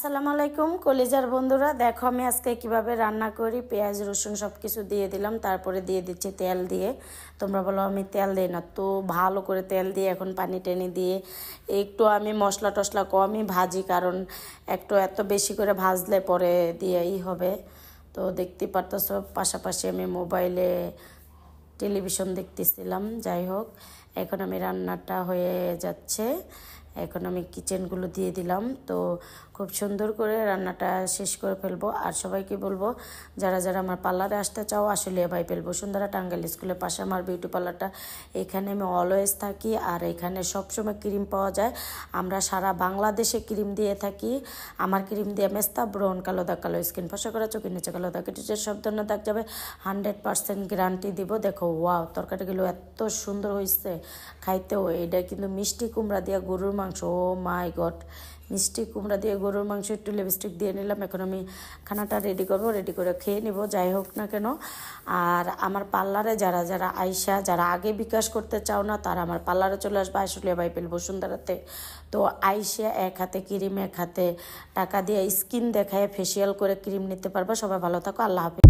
আসসালামু আলাইকুম কলিজার বন্ধুরা, দেখো আমি আজকে কিভাবে রান্না করি। পেঁয়াজ রসুন সব কিছু দিয়ে দিলাম, তারপরে দিয়ে দিচ্ছি তেল দিয়ে। তোমরা বলো আমি তেল দিই না, তো ভালো করে তেল দিয়ে এখন পানি টেনে দিয়ে একটু আমি মশলা টশলা কমই ভাজি, কারণ একটু এত বেশি করে ভাজলে পরে দিয়েই হবে। তো দেখতেই পারতেছ পাশাপাশি আমি মোবাইলে টেলিভিশন দেখতেছিলাম। যাই হোক, এখন আমি রান্নাটা হয়ে যাচ্ছে, এখন আমি কিচেনগুলো দিয়ে দিলাম। তো খুব সুন্দর করে রান্নাটা শেষ করে ফেলবো। আর সবাইকে বলবো যারা যারা আমার পার্লারে আসতে চাও আসলে ভাইপেল বসুন্ধরা টাঙ্গাইল স্কুলের পাশে আমার বিউটি পার্লারটা, এখানে আমি অলওয়েজ থাকি। আর এখানে সবসময় ক্রিম পাওয়া যায়, আমরা সারা বাংলাদেশে ক্রিম দিয়ে থাকি। আমার ক্রিম দিয়ে মেস্তা, ব্রন, কালো দাগ, কালো স্কিন, ফসা করা, চোখের নিচে কালো দাগ, টিচের সব ধরনের দাগ যাবে, 100% গ্যারান্টি দিব। দেখো ওয়াও, তরকারিগুলো এত সুন্দর হয়েছে খাইতেও। এটা কিন্তু মিষ্টি কুমড়া দিয়ে গরুর মাংস, ও মাই গড, মিষ্টি কুমড়া দিয়ে গরুর মাংস, একটু লিপস্টিক দিয়ে নিলাম। এখন আমি খানাটা রেডি করবো, রেডি করে খেয়ে নিব। যাই হোক না কেন, আর আমার পার্লারে যারা যারা আইসা, যারা আগে বিকাশ করতে চাও না, তারা আমার পার্লারে চলে আসবে আশুলিয়া ভাইপেল বসুন্ধরাতে। তো আইসা এক হাতে ক্রিম এক হাতে টাকা দিয়ে স্কিন দেখায় ফেসিয়াল করে ক্রিম নিতে পারবা। সবাই ভালো থাকো, আল্লাহ হাফেজ।